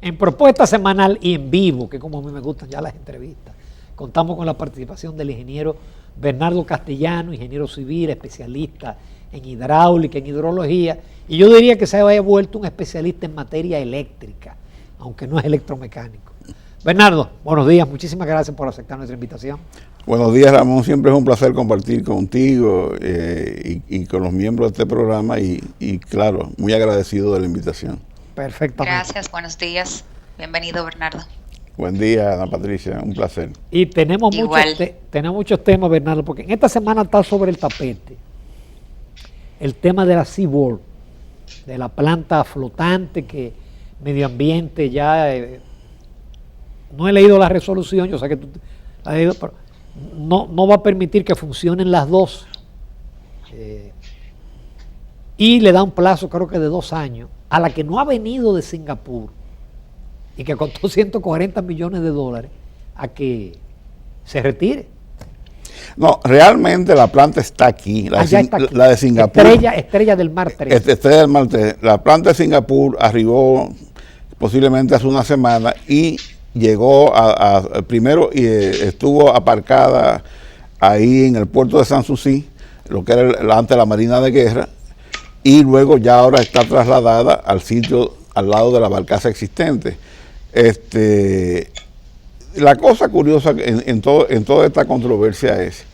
En propuesta semanal y en vivo, que como a mí me gustan ya las entrevistas, contamos con la participación del ingeniero Bernardo Castellano, ingeniero civil, especialista en hidráulica, en hidrología, y yo diría que se haya vuelto un especialista en materia eléctrica, aunque no es electromecánico. Bernardo, buenos días, muchísimas gracias por aceptar nuestra invitación. Buenos días, Ramón, siempre es un placer compartir contigo y con los miembros de este programa y claro, muy agradecido de la invitación. Perfectamente. Gracias, buenos días. Bienvenido, Bernardo. Buen día, Ana Patricia, un placer. Y tenemos muchos temas, Bernardo, porque en esta semana está sobre el tapete el tema de la Seaboard, de la planta flotante que Medio Ambiente ya... no he leído la resolución, yo sé que tú la has leído, pero no va a permitir que funcionen las dos. Y le da un plazo, creo que de 2 años, a la que no ha venido de Singapur y que costó 140 millones de dólares, a que se retire. No, realmente la planta está aquí, la de Singapur. Estrella del Mar 3. Estrella del Mar 3. La planta de Singapur arribó posiblemente hace una semana y llegó primero y estuvo aparcada ahí en el puerto de Sanssouci, lo que era antes la Marina de Guerra, y luego ya ahora está trasladada al sitio al lado de la barcaza existente. La cosa curiosa en toda esta controversia es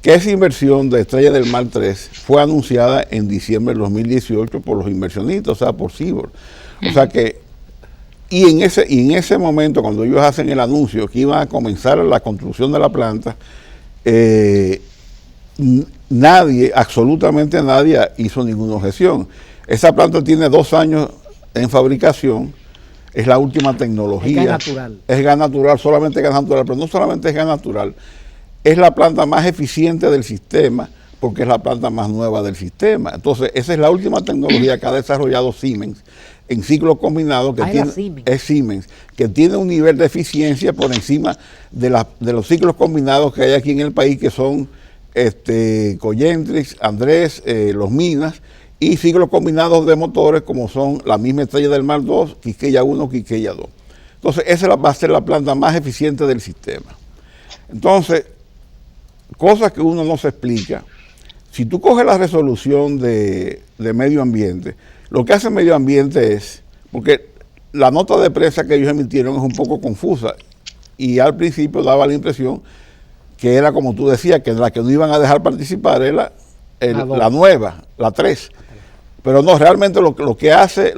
que esa inversión de Estrella del Mar 3 fue anunciada en diciembre del 2018 por los inversionistas, o sea, por Seaboard. O sea que, y en ese momento, cuando ellos hacen el anuncio que iban a comenzar la construcción de la planta, nadie, absolutamente nadie hizo ninguna objeción. Esa planta tiene 2 años en fabricación, es la última tecnología. Es gas natural. Es gas natural, solamente gas natural, pero no solamente es gas natural, es la planta más eficiente del sistema, porque es la planta más nueva del sistema. Entonces, esa es la última tecnología que ha desarrollado Siemens en ciclos combinados, es Siemens, que tiene un nivel de eficiencia por encima de los ciclos combinados que hay aquí en el país, que son Cogentrix, Andrés, Los Minas, y ciclos combinados de motores como son la misma Estrella del Mar 2, Quisqueya 1, Quisqueya 2. Entonces, esa va a ser la planta más eficiente del sistema. Entonces, cosas que uno no se explica. Si tú coges la resolución de medio ambiente, lo que hace medio ambiente es, porque la nota de prensa que ellos emitieron es un poco confusa y al principio daba la impresión que era como tú decías, que la que no iban a dejar participar era la nueva, la 3. Pero no, realmente lo que hace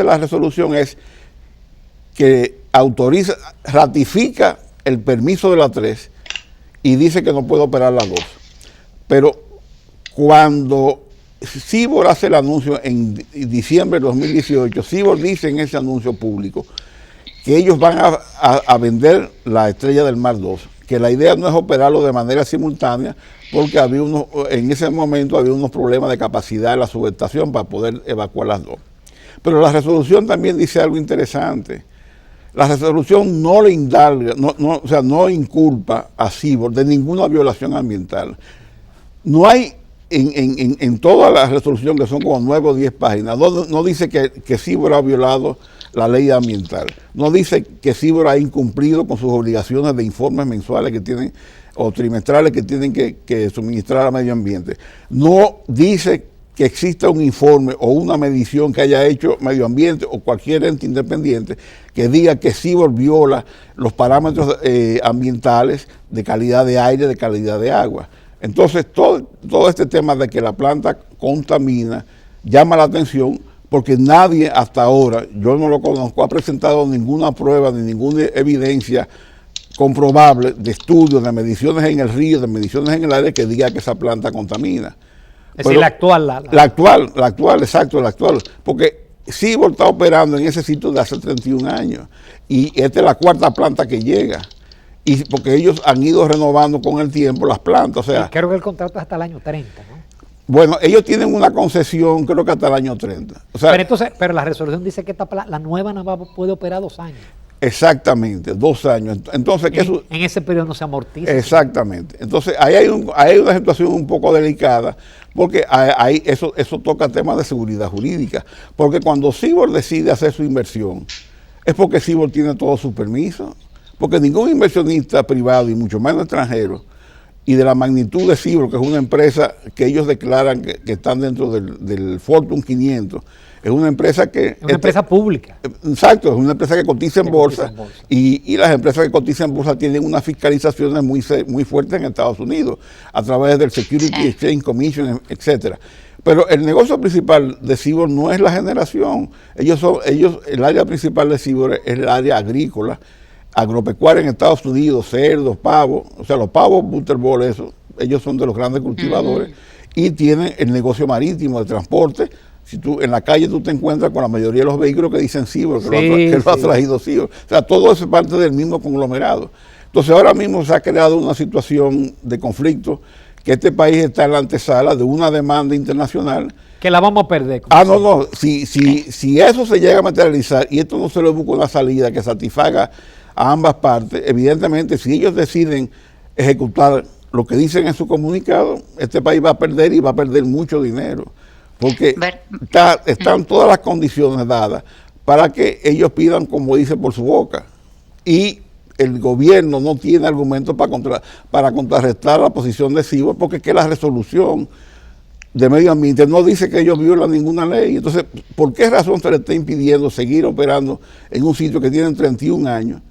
la resolución es que ratifica el permiso de la 3 y dice que no puede operar la 2. Pero cuando Seaboard hace el anuncio en diciembre de 2018, Seaboard dice en ese anuncio público que ellos van a vender la Estrella del Mar 2, que la idea no es operarlo de manera simultánea, porque en ese momento había unos problemas de capacidad de la subestación para poder evacuar las 2. Pero la resolución también dice algo interesante. La resolución no le indaga, no inculpa a Seaboard de ninguna violación ambiental. No hay en toda la resolución, que son como 9 o 10 páginas, no dice que Seaboard ha violado la ley ambiental. No dice que Seaboard ha incumplido con sus obligaciones de informes mensuales que tienen o trimestrales que tienen que suministrar al medio ambiente. No dice que exista un informe o una medición que haya hecho medio ambiente o cualquier ente independiente que diga que Seaboard viola los parámetros ambientales de calidad de aire, de calidad de agua. Entonces, todo este tema de que la planta contamina llama la atención, porque nadie hasta ahora, yo no lo conozco, ha presentado ninguna prueba ni ninguna evidencia comprobable de estudios, de mediciones en el río, de mediciones en el aire que diga que esa planta contamina. Es decir, la actual. La actual. Porque Seaboard está operando en ese sitio de hace 31 años y esta es la 4ª planta que llega. Y porque ellos han ido renovando con el tiempo las plantas. O sea, creo que el contrato es hasta el año 30, ¿no? Bueno, ellos tienen una concesión, creo que hasta el año 30. O sea, pero la resolución dice que la nueva nada puede operar 2 años. Exactamente, 2 años. Entonces, en ese periodo no se amortiza. Exactamente. Entonces, ahí hay una situación un poco delicada, porque eso toca temas de seguridad jurídica. Porque cuando Seaboard decide hacer su inversión, es porque Cibor tiene todos sus permisos, porque ningún inversionista privado, y mucho menos extranjero, y de la magnitud de Cibor, que es una empresa que ellos declaran que están dentro del Fortune 500, es una empresa que... Es una empresa pública. Exacto, es una empresa que cotiza en bolsa, y las empresas que cotizan en bolsa tienen unas fiscalizaciones muy fuertes en Estados Unidos, a través del Security Exchange Commission, etcétera. Pero el negocio principal de Cibor no es la generación. El área principal de Cibor es el área agrícola, agropecuaria en Estados Unidos, cerdos, pavos, o sea, los pavos, butterball, eso, ellos son de los grandes cultivadores, y tienen el negocio marítimo, de transporte. Si tú en la calle tú te encuentras con la mayoría de los vehículos que dicen Cibor, que lo ha traído Cibor. O sea, todo eso es parte del mismo conglomerado. Entonces ahora mismo se ha creado una situación de conflicto, que este país está en la antesala de una demanda internacional. Que la vamos a perder. No. Si eso se llega a materializar y esto no se le busca una salida que satisfaga a ambas partes, evidentemente si ellos deciden ejecutar lo que dicen en su comunicado, este país va a perder, y va a perder mucho dinero, porque están todas las condiciones dadas para que ellos pidan como dicen por su boca, y el gobierno no tiene argumentos para contrarrestar la posición de Cibor, porque es que la resolución de medio ambiente no dice que ellos violan ninguna ley. Entonces, ¿por qué razón se les está impidiendo seguir operando en un sitio que tienen 31 años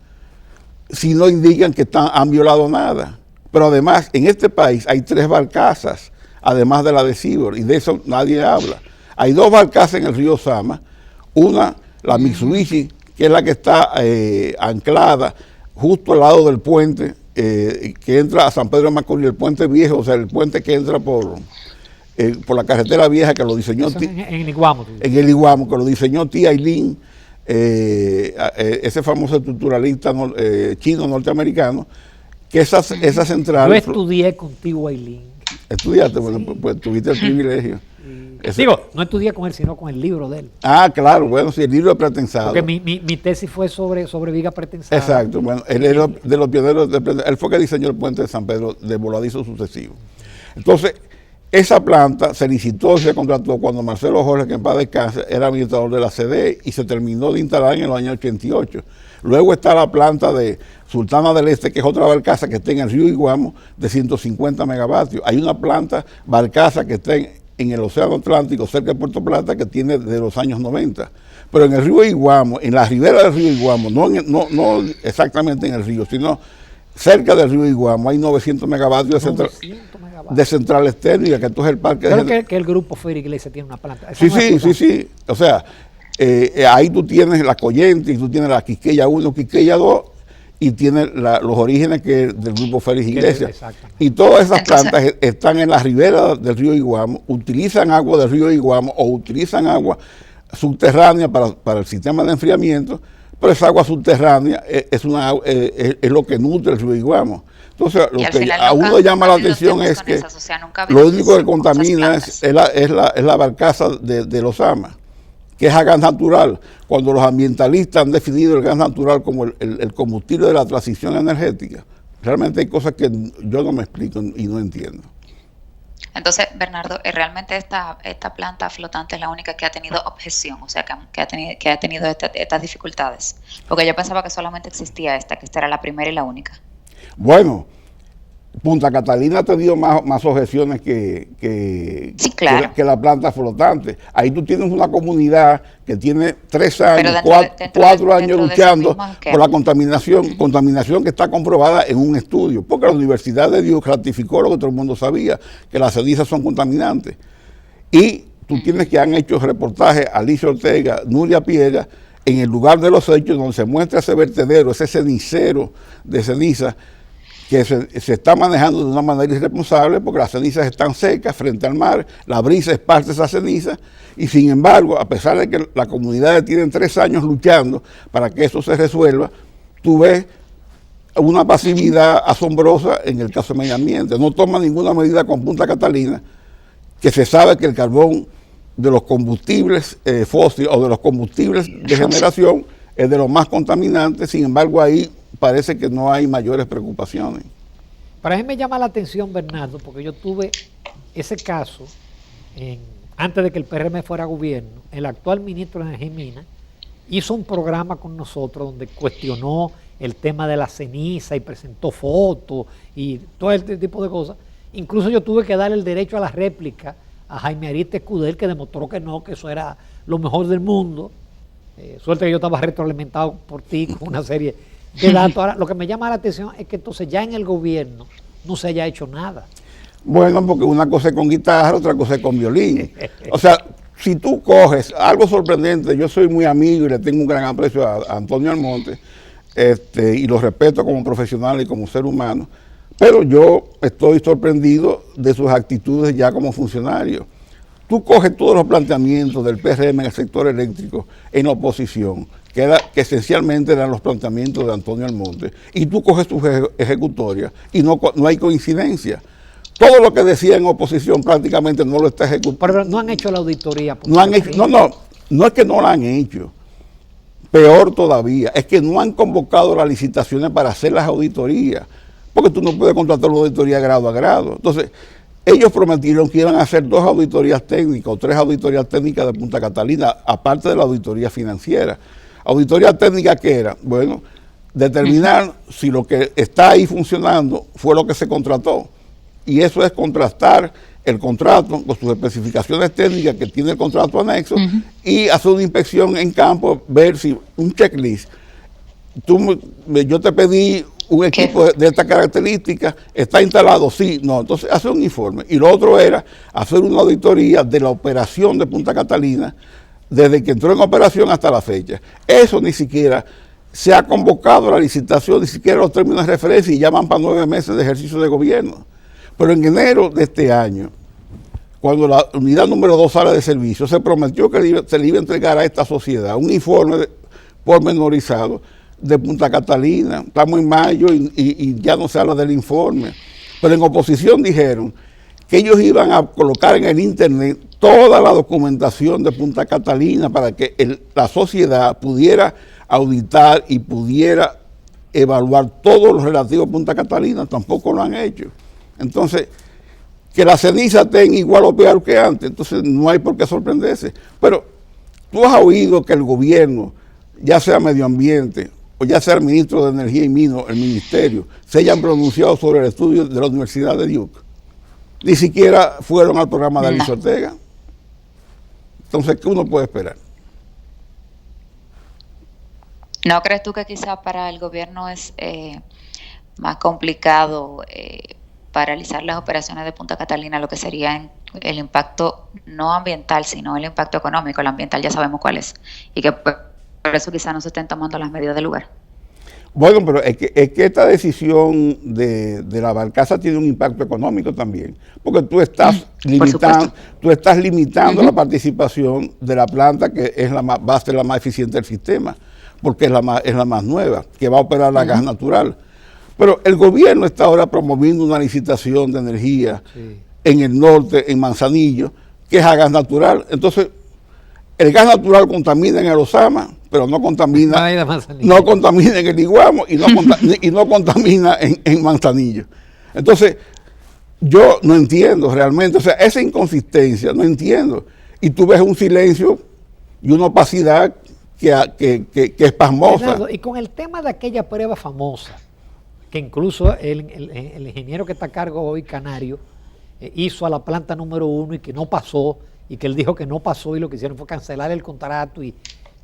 si no indican que han violado nada? Pero además, en este país hay 3 barcazas, además de la de Cibor, y de eso nadie habla. Hay 2 barcazas en el río Sama, una, la Mitsubishi, que es la que está anclada justo al lado del puente que entra a San Pedro de Macorís, el puente viejo, o sea, el puente que entra por la carretera vieja, que lo diseñó en el Iguamo. En el Iguamo, que lo diseñó T. Ailin, ese famoso estructuralista chino norteamericano, que esa central... Yo estudié contigo, Ailin. ¿Estudiaste? Bueno, pues tuviste el privilegio. No estudié con él, sino con el libro de él. Ah, claro, bueno, sí, el libro de pretensado. Porque mi tesis fue sobre viga pretensada. Exacto, bueno, él es de los pioneros, él fue que diseñó el puente de San Pedro de voladizo sucesivo. Entonces, esa planta se licitó, se contrató cuando Marcelo Jorge, que en paz descanse, era administrador de la CDE, y se terminó de instalar en los años 88. Luego está la planta de Sultana del Este, que es otra barcaza que está en el río Iguamo, de 150 megavatios. Hay una planta barcaza que está en el Océano Atlántico, cerca de Puerto Plata, que tiene de los años 90. Pero en el río Iguamo, en la ribera del río Iguamo, no exactamente en el río, sino cerca del río Iguamo, hay 900 megavatios de centrales térmicas, que entonces el parque... Creo que el grupo Feria Iglesia tiene una planta. Sí. O sea, ahí tú tienes la Coyente, y tú tienes la Quisqueya 1, Quisqueya 2, y tienes los orígenes que del grupo Félix Iglesias. Y todas esas plantas están en la ribera del río Iguamo, utilizan agua del río Iguamo o utilizan agua subterránea para el sistema de enfriamiento, pero esa agua subterránea es lo que nutre el río Iguamo. Entonces, lo que a uno llama la atención es que lo único que contamina es la barcaza de los Amas, que es a gas natural, cuando los ambientalistas han definido el gas natural como el combustible de la transición energética. Realmente hay cosas que yo no me explico y no entiendo. Entonces, Bernardo, realmente esta planta flotante es la única que ha tenido objeción, o sea, que ha tenido estas dificultades. Porque yo pensaba que solamente existía esta, que esta era la primera y la única. Bueno, Punta Catalina ha tenido más objeciones que la planta flotante. Ahí tú tienes una comunidad que tiene 3 años, 4 años luchando por la contaminación que está comprobada en un estudio, porque la Universidad de Dios ratificó lo que todo el mundo sabía, que las cenizas son contaminantes. Y tú tienes que han hecho reportajes Alicia Ortega, Nuria Piedra, en el lugar de los hechos, donde se muestra ese vertedero, ese cenicero de ceniza, que se está manejando de una manera irresponsable, porque las cenizas están secas frente al mar, la brisa esparce esa ceniza, y sin embargo, a pesar de que la comunidad tiene 3 años luchando para que eso se resuelva, tú ves una pasividad asombrosa en el caso del medio ambiente. No toma ninguna medida con Punta Catalina, que se sabe que el carbón de los combustibles fósiles o de los combustibles de generación es de los más contaminantes. Sin embargo, ahí parece que no hay mayores preocupaciones. Para mí me llama la atención, Bernardo, porque yo tuve ese caso antes de que el PRM fuera gobierno. El actual ministro de Energía y Minas hizo un programa con nosotros donde cuestionó el tema de la ceniza y presentó fotos y todo este tipo de cosas. Incluso yo tuve que dar el derecho a la réplica a Jaime Ariste Escudel, que demostró que no, que eso era lo mejor del mundo. Suerte que yo estaba retroalimentado por ti con una serie de datos. Ahora, lo que me llama la atención es que entonces ya en el gobierno no se haya hecho nada. Bueno, porque una cosa es con guitarra, otra cosa es con violín. O sea, si tú coges algo sorprendente, yo soy muy amigo y le tengo un gran aprecio a Antonio Almonte, y lo respeto como profesional y como ser humano, pero yo estoy sorprendido de sus actitudes ya como funcionario. Tú coges todos los planteamientos del PRM en el sector eléctrico en oposición, que esencialmente eran los planteamientos de Antonio Almonte, y tú coges sus ejecutorias y no hay coincidencia. Todo lo que decía en oposición prácticamente no lo está ejecutando. Pero no han hecho la auditoría. No han hecho, no es que no la han hecho. Peor todavía, es que no han convocado las licitaciones para hacer las auditorías, porque tú no puedes contratar una auditoría grado a grado. Entonces, ellos prometieron que iban a hacer 2 auditorías técnicas o 3 auditorías técnicas de Punta Catalina, aparte de la auditoría financiera. Auditoría técnica, ¿qué era? Bueno, determinar si lo que está ahí funcionando fue lo que se contrató. Y eso es contrastar el contrato con sus especificaciones técnicas que tiene el contrato anexo y hacer una inspección en campo, ver si un checklist. Yo te pedí un equipo de esta característica, ¿está instalado? Sí, no. Entonces hacer un informe. Y lo otro era hacer una auditoría de la operación de Punta Catalina desde que entró en operación hasta la fecha. Eso ni siquiera se ha convocado a la licitación, ni siquiera los términos de referencia, y ya van para 9 meses de ejercicio de gobierno. Pero en enero de este año, cuando la unidad número 2 sale de servicio, se prometió que se le iba a entregar a esta sociedad un informe pormenorizado de Punta Catalina. Estamos en mayo y ya no se habla del informe. Pero en oposición dijeron que ellos iban a colocar en el internet toda la documentación de Punta Catalina para que la sociedad pudiera auditar y pudiera evaluar todo lo relativo a Punta Catalina. Tampoco lo han hecho. Entonces, que la ceniza tenga igual o peor que antes, entonces no hay por qué sorprenderse. Pero tú has oído que el gobierno, ya sea medio ambiente o ya sea el ministro de Energía y Minas, el ministerio, se hayan pronunciado sobre el estudio de la Universidad de Duke. Ni siquiera fueron al programa de Alicia Ortega. Entonces, ¿qué uno puede esperar? ¿No crees tú que quizá para el gobierno es más complicado paralizar las operaciones de Punta Catalina, lo que sería el impacto no ambiental, sino el impacto económico? El ambiental ya sabemos cuál es, y que por eso quizás no se estén tomando las medidas del lugar. Bueno, pero es que esta decisión de la barcaza tiene un impacto económico también, porque tú estás limitando la participación de la planta que es va a ser la más eficiente del sistema, porque es la más nueva, que va a operar la gas natural. Pero el gobierno está ahora promoviendo una licitación de energía en el norte, en Manzanillo, que es a gas natural. Entonces, el gas natural contamina en el Osama, pero no contamina en el Iguamo y no contamina en Manzanillo. Entonces, yo no entiendo realmente, o sea, esa inconsistencia, no entiendo. Y tú ves un silencio y una opacidad que es pasmosa. Bernardo, y con el tema de aquella prueba famosa, que incluso el ingeniero que está a cargo hoy, Canario, hizo a la planta número 1 y que no pasó, y que él dijo que no pasó y lo que hicieron fue cancelar el contrato. Y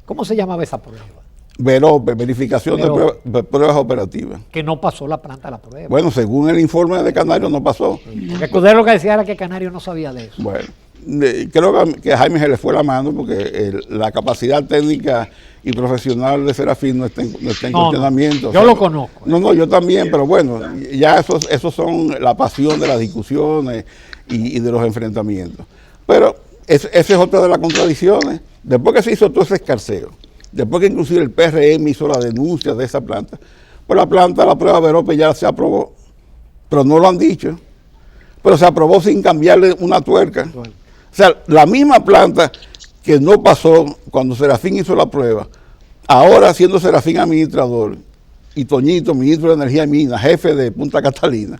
¿cómo se llamaba esa prueba? Verificación de pruebas operativas. Que no pasó la planta a la prueba. Bueno, según el informe de Canario no pasó. Porque lo que decía era que Canario no sabía de eso. Bueno, creo que a Jaime se le fue la mano porque la capacidad técnica y profesional de Serafín no está en cuestionamiento. Yo lo conozco. No, yo también, pero bueno, ya esos son la pasión de las discusiones y de los enfrentamientos. Pero esa es otra de las contradicciones. Después que se hizo todo ese escarceo, después que inclusive el PRM hizo la denuncia de esa planta, pues la prueba Verope ya se aprobó, pero no lo han dicho. Pero se aprobó sin cambiarle una tuerca. Bueno. O sea, la misma planta que no pasó cuando Serafín hizo la prueba, ahora siendo Serafín administrador y Toñito, ministro de Energía y Minas, jefe de Punta Catalina,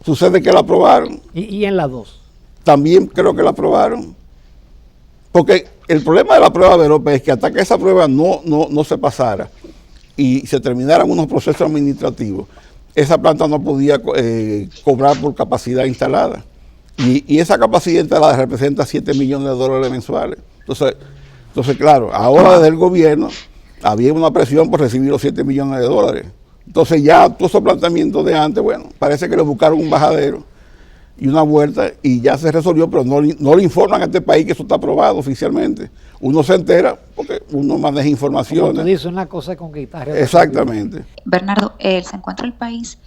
sucede que la aprobaron. ¿Y en la 2? También creo que la aprobaron. Porque el problema de la prueba de Verope es que hasta que esa prueba no se pasara y se terminaran unos procesos administrativos, esa planta no podía cobrar por capacidad instalada. Y esa capacidad instalada representa $7 millones mensuales. Entonces, claro, ahora desde el gobierno había una presión por recibir los $7 millones. Entonces ya todos esos planteamientos de antes, bueno, parece que le buscaron un bajadero y una vuelta y ya se resolvió, pero no le informan a este país que eso está aprobado oficialmente. Uno se entera porque uno maneja información. Como tú dices, una cosa es conquistar. Exactamente. Bernardo, ¿se encuentra el país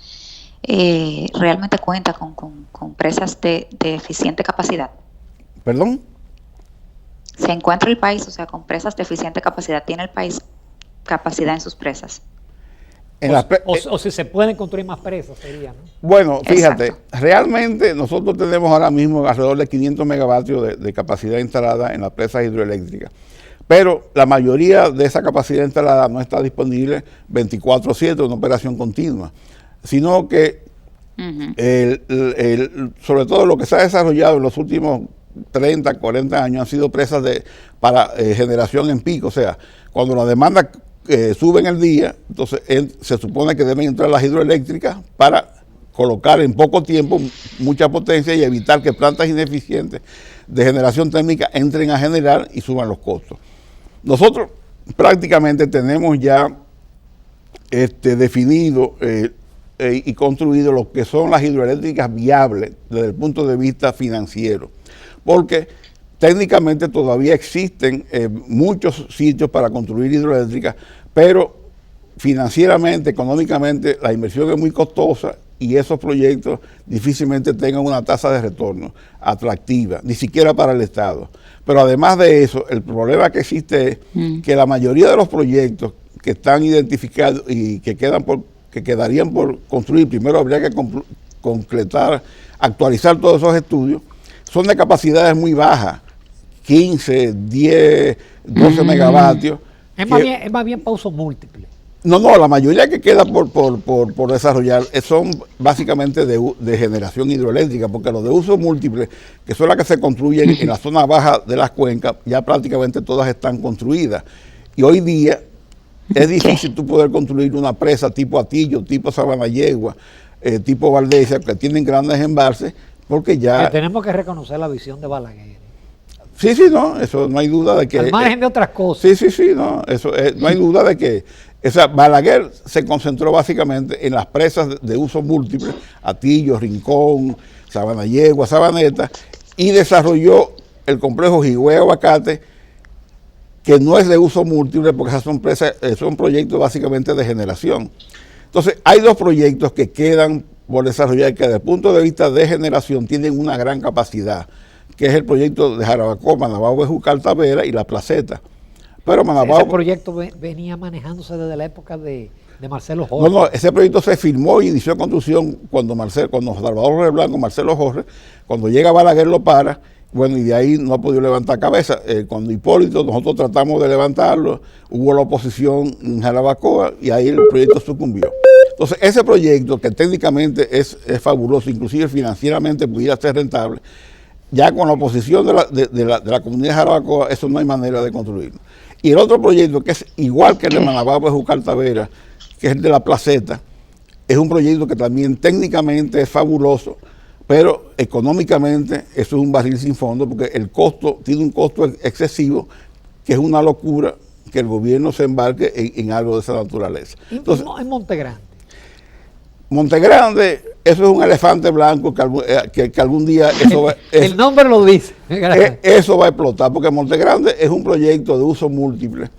realmente cuenta con presas de eficiente capacidad? ¿Perdón? ¿Se encuentra el país, o sea, con presas de eficiente capacidad? ¿Tiene el país capacidad en sus presas? O si se pueden construir más presas, sería, ¿no? Bueno, fíjate, Exacto. realmente nosotros tenemos ahora mismo alrededor de 500 megavatios de capacidad instalada en las presas hidroeléctricas, pero la mayoría de esa capacidad instalada no está disponible 24/7 en operación continua, sino que sobre todo lo que se ha desarrollado en los últimos 30, 40 años han sido presas para generación en pico, o sea, cuando la demanda sube en el día, entonces se supone que deben entrar las hidroeléctricas para colocar en poco tiempo mucha potencia y evitar que plantas ineficientes de generación térmica entren a generar y suban los costos. Nosotros prácticamente tenemos ya definido y construido lo que son las hidroeléctricas viables desde el punto de vista financiero, porque técnicamente todavía existen muchos sitios para construir hidroeléctricas, pero financieramente, económicamente, la inversión es muy costosa y esos proyectos difícilmente tengan una tasa de retorno atractiva, ni siquiera para el Estado. Pero además de eso, el problema que existe es que la mayoría de los proyectos que están identificados y que quedarían por construir, primero habría que completar, actualizar todos esos estudios, son de capacidades muy bajas, 15, 10, 12 megavatios. Es más bien para uso múltiple. No, la mayoría que queda por desarrollar son básicamente de generación hidroeléctrica, porque los de uso múltiple, que son las que se construyen en la zona baja de las cuencas, ya prácticamente todas están construidas. Y hoy día es difícil tú poder construir una presa tipo Atillo, tipo Sabanayegua, tipo Valdesia, que tienen grandes embalses, porque ya... Que tenemos que reconocer la visión de Balaguer. Sí, no, eso no hay duda de que... Al margen de otras cosas. Sí, no, eso no hay duda de que... O sea, Balaguer se concentró básicamente en las presas de uso múltiple, Atillo, Rincón, Sabanayegua, Sabaneta, y desarrolló el complejo Higüey-Aguacate, que no es de uso múltiple, porque esas son presas, son proyectos básicamente de generación. Entonces, hay dos proyectos que quedan por desarrollar, que desde el punto de vista de generación tienen una gran capacidad, que es el proyecto de Jarabacoa, Manabao, Bejucal, Tavera y La Placeta. Pero Manabao... Ese proyecto venía manejándose desde la época de Marcelo Jorge. No, ese proyecto se firmó y inició construcción cuando Salvador Jorge Blanco, Marcelo Jorge, cuando llega Balaguer lo para, bueno, y de ahí no ha podido levantar cabeza. Cuando Hipólito, nosotros tratamos de levantarlo, hubo la oposición en Jarabacoa y ahí el proyecto sucumbió. Entonces, ese proyecto, que técnicamente es fabuloso, inclusive financieramente pudiera ser rentable, ya con la oposición de la comunidad de Jarabacoa, eso no hay manera de construirlo. Y el otro proyecto, que es igual que el de Manabao, Bejucal, Tavera, que es el de La Placeta, es un proyecto que también técnicamente es fabuloso, pero económicamente eso es un barril sin fondo, porque el costo tiene un costo excesivo, que es una locura que el gobierno se embarque en algo de esa naturaleza. Entonces, en Montegrande, eso es un elefante blanco que algún día eso va, el nombre lo dice. Eso va a explotar, porque Montegrande es un proyecto de uso múltiple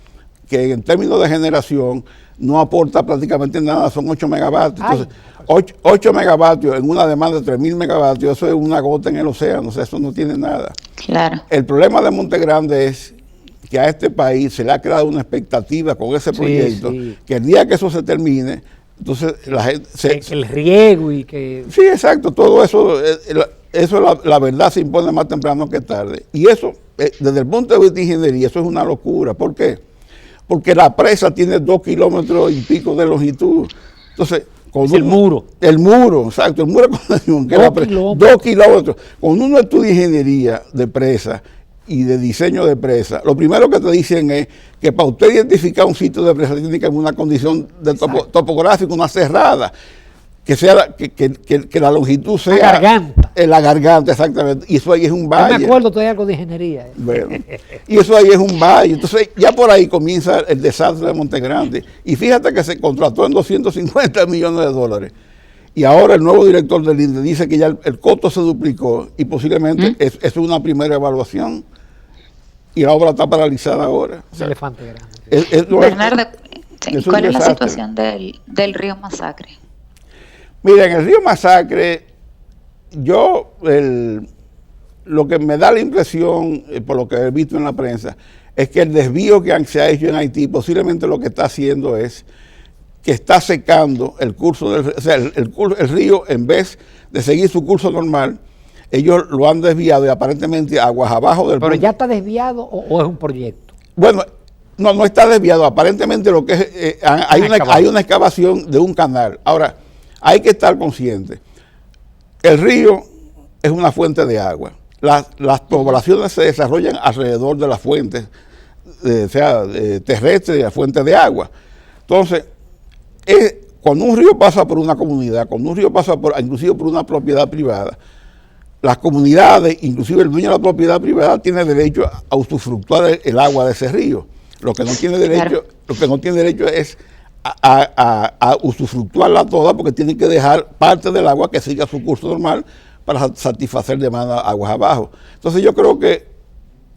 que en términos de generación no aporta prácticamente nada, son 8 megavatios. Entonces, 8 megavatios en una demanda de 3.000 megavatios, eso es una gota en el océano, o sea, eso no tiene nada. Claro. El problema de Montegrande es que a este país se le ha creado una expectativa con ese proyecto, que el día que eso se termine, entonces la gente... el riego y que... Sí, exacto, todo eso, la verdad se impone más temprano que tarde. Y eso, desde el punto de vista de ingeniería, eso es una locura. ¿Por qué? Porque la presa tiene 2 kilómetros y pico de longitud. Entonces, el muro. El muro, exacto, el muro de conexión, que 2 kilómetros. Cuando uno estudia ingeniería de presa, y de diseño de presa, lo primero que te dicen es que para usted identificar un sitio de presa tiene que haber una condición de topográfica, una cerrada, que sea que la longitud sea la garganta. La garganta, exactamente. Y eso ahí es un valle. Yo me acuerdo todavía algo de ingeniería. Bueno, y eso ahí es un valle. Entonces, ya por ahí comienza el desastre de Monte Grande. Y fíjate que se contrató en 250 millones de dólares. Y ahora el nuevo director del INDE dice que ya el costo se duplicó y posiblemente es una primera evaluación. Y la obra está paralizada ahora. O sea, elefante grande. Bernardo, ¿cuál es la desastre. situación del río Masacre? Mira, en el río Masacre, lo que me da la impresión, por lo que he visto en la prensa, es que el desvío que se ha hecho en Haití, posiblemente lo que está haciendo es que está secando el curso del, o sea, el río, en vez de seguir su curso normal, ellos lo han desviado y aparentemente aguas abajo del ¿Pero punto. ya está desviado o es un proyecto? Bueno, no está desviado. Aparentemente lo que es, hay una excavación de un canal. Ahora, hay que estar consciente. El río es una fuente de agua. Las poblaciones se desarrollan alrededor de las fuentes, terrestres y las fuentes de agua. Entonces, cuando un río pasa por una comunidad, cuando un río pasa inclusive por una propiedad privada, las comunidades, inclusive el dueño de la propiedad privada, tiene derecho a usufructuar el agua de ese río. Lo que no tiene derecho es a usufructuarla toda, porque tienen que dejar parte del agua que siga su curso normal para satisfacer demanda aguas abajo. Entonces yo creo que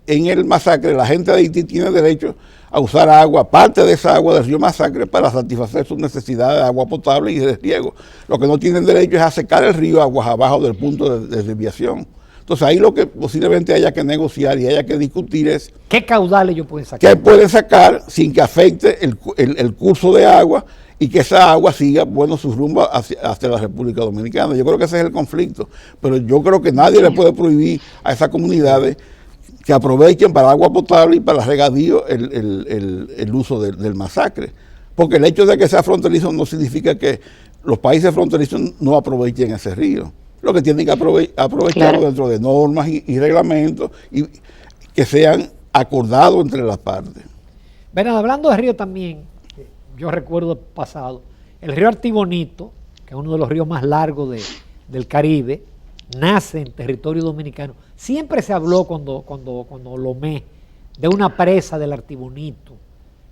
en el Masacre la gente de Haití tiene derecho a usar agua, parte de esa agua del río Masacre, para satisfacer sus necesidades de agua potable y de riego. Lo que no tienen derecho es a secar el río aguas abajo del punto de desviación. Entonces ahí lo que posiblemente haya que negociar y haya que discutir es ¿qué caudales ellos pueden sacar? ¿qué pueden sacar sin que afecte el curso de agua y que esa agua siga, bueno, su rumbo hacia la República Dominicana? Yo creo que ese es el conflicto, pero yo creo que nadie le puede prohibir a esas comunidades que aprovechen para agua potable y para regadío el uso del Masacre. Porque el hecho de que sea fronterizo no significa que los países fronterizos no aprovechen ese río. Lo que tienen que aprovecharlo claro, dentro de normas y reglamentos y que sean acordados entre las partes. Bueno, hablando de río también, yo recuerdo pasado, el río Artibonito, que es uno de los ríos más largos del Caribe, nace en territorio dominicano. Siempre se habló cuando Lomé de una presa del Artibonito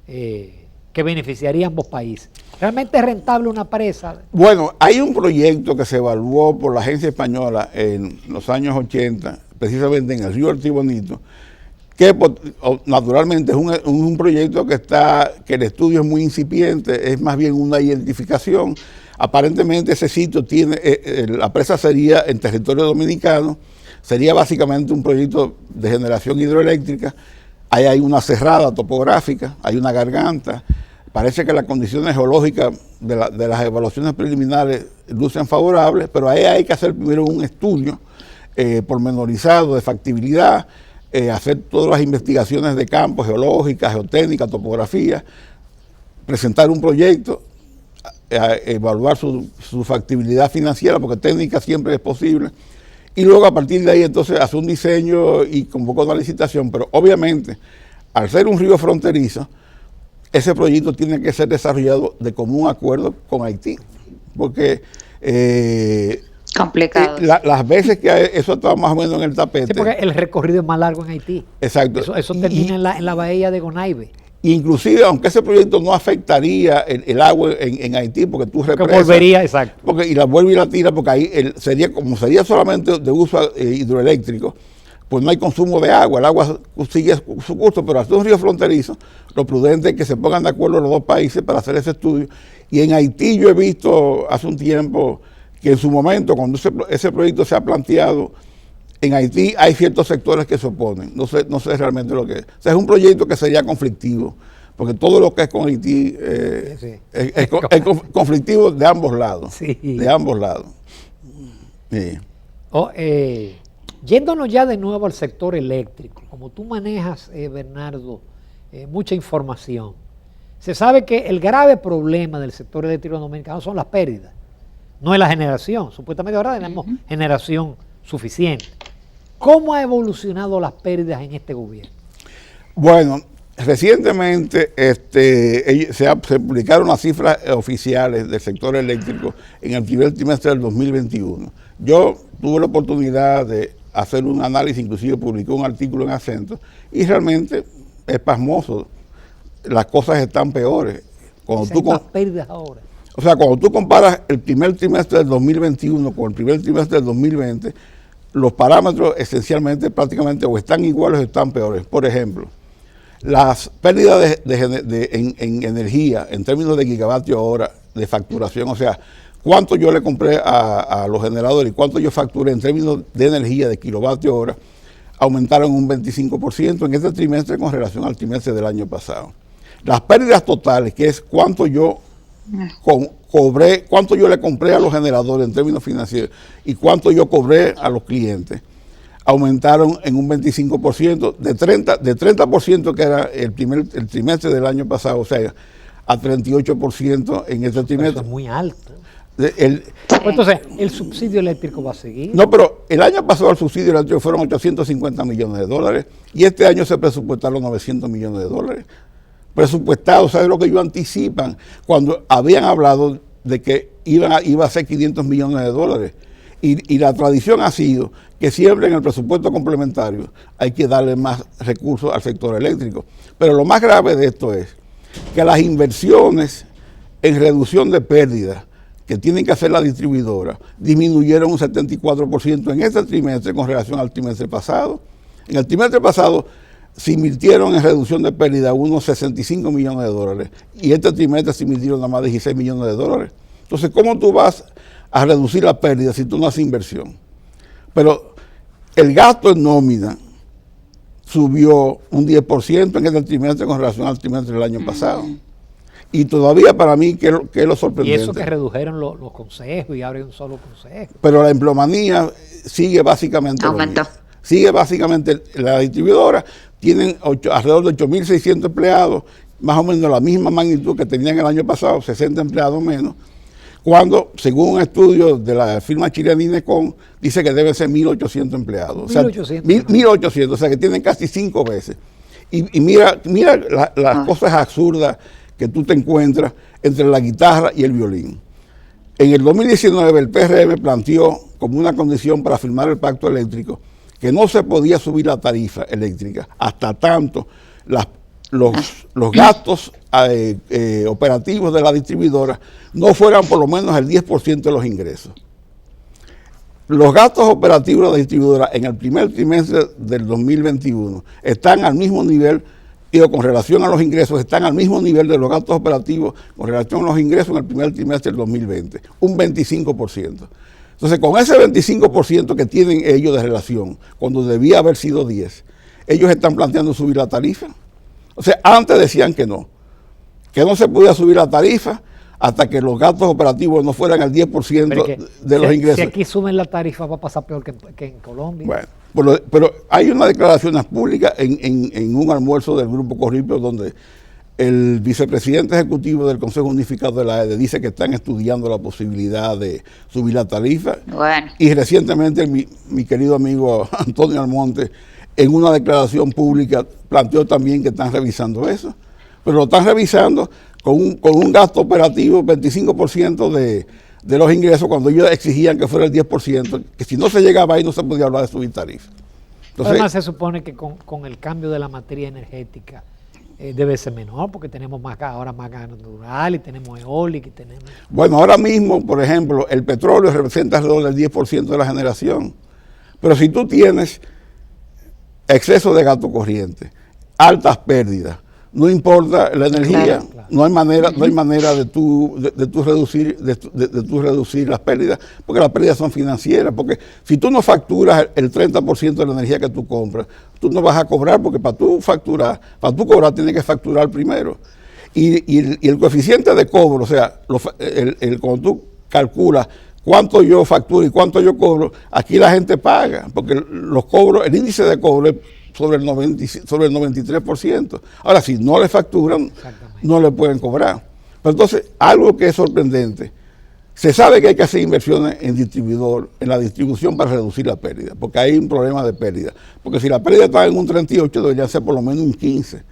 que beneficiaría a ambos países. ¿Realmente es rentable una presa? Bueno, hay un proyecto que se evaluó por la agencia española en los años 80, precisamente en el río Artibonito, que naturalmente es un proyecto que el estudio es muy incipiente, es más bien una identificación. Aparentemente ese sitio tiene, la presa sería en territorio dominicano, sería básicamente un proyecto de generación hidroeléctrica. Ahí hay una cerrada topográfica, hay una garganta. Parece que las condiciones geológicas de las evaluaciones preliminares lucen favorables, pero ahí hay que hacer primero un estudio pormenorizado de factibilidad, hacer todas las investigaciones de campo, geológicas, geotécnicas, topografía, presentar un proyecto, evaluar su factibilidad financiera, porque técnica siempre es posible, y luego a partir de ahí entonces hacer un diseño y convocar una licitación. Pero obviamente, al ser un río fronterizo, ese proyecto tiene que ser desarrollado de común acuerdo con Haití, porque complicado. Las veces que eso estaba más o menos en el tapete. Sí, porque el recorrido es más largo en Haití. Exacto. Eso termina en la bahía de Gonaive. Inclusive, aunque ese proyecto no afectaría el agua en Haití, porque tú represas. Que volvería, exacto. Porque, y la vuelve y la tira, porque ahí sería solamente de uso hidroeléctrico, pues no hay consumo de agua, el agua sigue su curso, pero al ser un río fronterizo, lo prudente es que se pongan de acuerdo los dos países para hacer ese estudio. Y en Haití yo he visto hace un tiempo que en su momento, cuando ese proyecto se ha planteado, en Haití hay ciertos sectores que se oponen. No sé realmente lo que es. O sea, es un proyecto que sería conflictivo, porque todo lo que es con Haití es conflictivo de ambos lados. Sí. De ambos lados. Sí. Yéndonos ya de nuevo al sector eléctrico, como tú manejas, Bernardo, mucha información, se sabe que el grave problema del sector eléctrico dominicano son las pérdidas, no es la generación. Supuestamente ahora tenemos generación suficiente. ¿Cómo ha evolucionado las pérdidas en este gobierno? Bueno, recientemente se publicaron las cifras oficiales del sector eléctrico en el primer trimestre del 2021. Yo tuve la oportunidad de hacer un análisis, inclusive publicé un artículo en Acento, y realmente es pasmoso. Las cosas están peores. Hay más pérdidas ahora. O sea, cuando tú comparas el primer trimestre del 2021 con el primer trimestre del 2020, los parámetros esencialmente prácticamente o están iguales o están peores. Por ejemplo, las pérdidas en energía en términos de gigavatio hora de facturación, o sea, cuánto yo le compré a los generadores y cuánto yo facturé en términos de energía de kilovatio hora, aumentaron un 25% en este trimestre con relación al trimestre del año pasado. Las pérdidas totales, que es cuánto yo cobré, cuánto yo le compré a los generadores en términos financieros y cuánto yo cobré a los clientes, aumentaron en un 25%, de 30% que era el trimestre del año pasado, o sea, a 38% en este trimestre. Eso es muy alto. Entonces, ¿el subsidio eléctrico va a seguir? No, pero el año pasado el subsidio eléctrico fueron 850 millones de dólares y este año se presupuestaron 900 millones de dólares. Presupuestados, ¿sabes lo que ellos anticipan? Cuando habían hablado de que iba a ser 500 millones de dólares. Y la tradición ha sido que siempre en el presupuesto complementario hay que darle más recursos al sector eléctrico. Pero lo más grave de esto es que las inversiones en reducción de pérdidas que tienen que hacer la distribuidora disminuyeron un 74% en este trimestre con relación al trimestre pasado. En el trimestre pasado se invirtieron en reducción de pérdida unos 65 millones de dólares y este trimestre se invirtieron nada más 16 millones de dólares. Entonces, ¿cómo tú vas a reducir la pérdida si tú no haces inversión? Pero el gasto en nómina subió un 10% en este trimestre con relación al trimestre del año pasado. Y todavía para mí, ¿qué es lo sorprendente? Y eso que redujeron los consejos y ahora hay un solo consejo. Pero la empleomanía sigue básicamente aumentó. Sigue básicamente, la distribuidora tienen alrededor de 8.600 empleados, más o menos la misma magnitud que tenían el año pasado, 60 empleados menos, cuando, según un estudio de la firma chilena Inecon, dice que deben ser 1.800 empleados. 1.800, o sea que tienen casi 5 veces. Y mira las cosas absurdas que tú te encuentras entre la guitarra y el violín. En el 2019 el PRM planteó como una condición para firmar el pacto eléctrico que no se podía subir la tarifa eléctrica hasta tanto los gastos operativos de la distribuidora no fueran por lo menos el 10% de los ingresos. Los gastos operativos de la distribuidora en el primer trimestre del 2021 están al mismo nivel, con relación a los ingresos, están al mismo nivel de los gastos operativos con relación a los ingresos en el primer trimestre del 2020, un 25%. Entonces, con ese 25% que tienen ellos de relación, cuando debía haber sido 10, ellos están planteando subir la tarifa. O sea, antes decían que no se podía subir la tarifa hasta que los gastos operativos no fueran el 10% de los ingresos. Si aquí suben la tarifa va a pasar peor que en Colombia. Bueno, pero hay unas declaraciones públicas en un almuerzo del Grupo Corripio donde el vicepresidente ejecutivo del Consejo Unificado de la AEDE dice que están estudiando la posibilidad de subir la tarifa. Bueno. Y recientemente mi querido amigo Antonio Almonte, en una declaración pública, planteó también que están revisando eso. Pero lo están revisando con un gasto operativo 25% de los ingresos, cuando ellos exigían que fuera el 10%, que si no se llegaba ahí no se podía hablar de subir tarifa. Entonces, además se supone que con el cambio de la materia energética debe ser menor, porque tenemos ahora más gas natural y tenemos eólica y tenemos... Bueno, ahora mismo, por ejemplo, el petróleo representa alrededor del 10% de la generación. Pero si tú tienes exceso de gasto corriente, altas pérdidas, no importa la energía, claro. No hay manera de tú reducir las pérdidas, porque las pérdidas son financieras, porque si tú no facturas el 30% de la energía que tú compras, tú no vas a cobrar, porque para tú cobrar tienes que facturar primero. Y el coeficiente de cobro, o sea, cuando tú calculas cuánto yo facturo y cuánto yo cobro, aquí la gente paga, porque los cobros, el índice de cobro es sobre el 93%. Ahora, si no le facturan, no le pueden cobrar. Pero entonces, algo que es sorprendente, Se sabe que hay que hacer inversiones en distribuidor, en la distribución para reducir la pérdida, porque hay un problema de pérdida. Porque si la pérdida está en un 38, debería ser por lo menos un 15.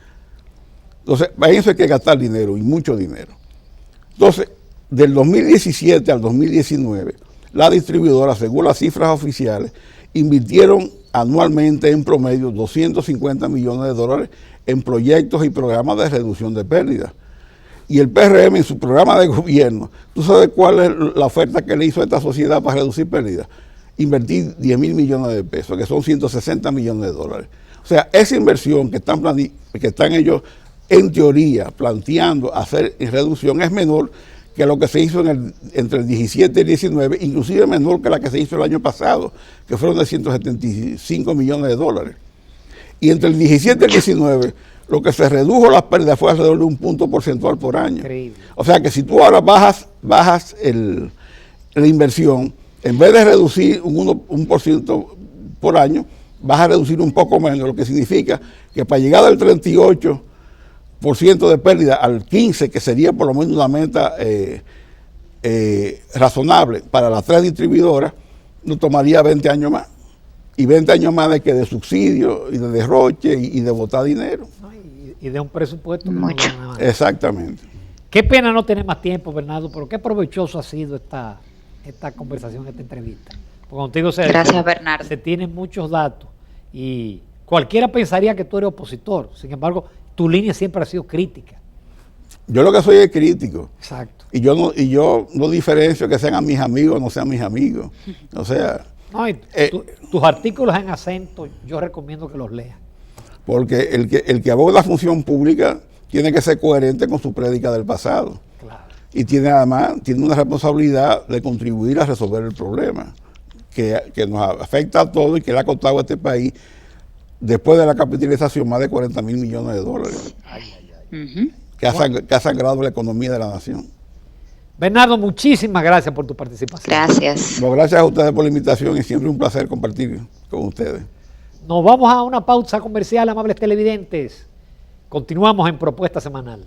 Entonces, para eso hay que gastar dinero, y mucho dinero. Entonces, del 2017 al 2019, la distribuidora, según las cifras oficiales, invirtieron anualmente en promedio 250 millones de dólares en proyectos y programas de reducción de pérdidas. Y el PRM en su programa de gobierno, ¿tú sabes cuál es la oferta que le hizo a esta sociedad para reducir pérdidas? Invertir 10 mil millones de pesos, que son 160 millones de dólares. O sea, esa inversión que están ellos en teoría planteando hacer en reducción es menor que lo que se hizo entre el 17 y el 19, inclusive menor que la que se hizo el año pasado, que fueron de 175 millones de dólares. Y entre el 17 y el 19, lo que se redujo las pérdidas fue alrededor de un punto porcentual por año. Increíble. O sea que si tú ahora bajas la inversión, en vez de reducir un 1% por año, vas a reducir un poco menos, lo que significa que para llegar al 38% de pérdida al 15%, que sería por lo menos una meta razonable para las 3 distribuidoras, nos tomaría 20 años más. Y 20 años más de subsidio y de derroche y de botar dinero. Y de un presupuesto que Mucho. no gana más. Exactamente. Qué pena no tener más tiempo, Bernardo, pero qué provechoso ha sido esta conversación, esta entrevista. Porque contigo Gracias, Bernardo. se tienen muchos datos y cualquiera pensaría que tú eres opositor. Sin embargo, tu línea siempre ha sido crítica. Yo lo que soy es crítico. Exacto. Y yo no diferencio que sean mis amigos o no sean mis amigos. O sea, No, y tus artículos en acento, yo recomiendo que los leas. porque el que aboga la función pública tiene que ser coherente con su prédica del pasado. Claro. Y además tiene una responsabilidad de contribuir a resolver el problema que nos afecta a todos y que le ha costado a este país, después de la capitalización, más de 40 mil millones de dólares, que ha sangrado la economía de la nación. Bernardo, muchísimas gracias por tu participación. Gracias. Bueno, gracias a ustedes por la invitación y siempre un placer compartir con ustedes. Nos vamos a una pausa comercial, amables televidentes. Continuamos en Propuesta Semanal.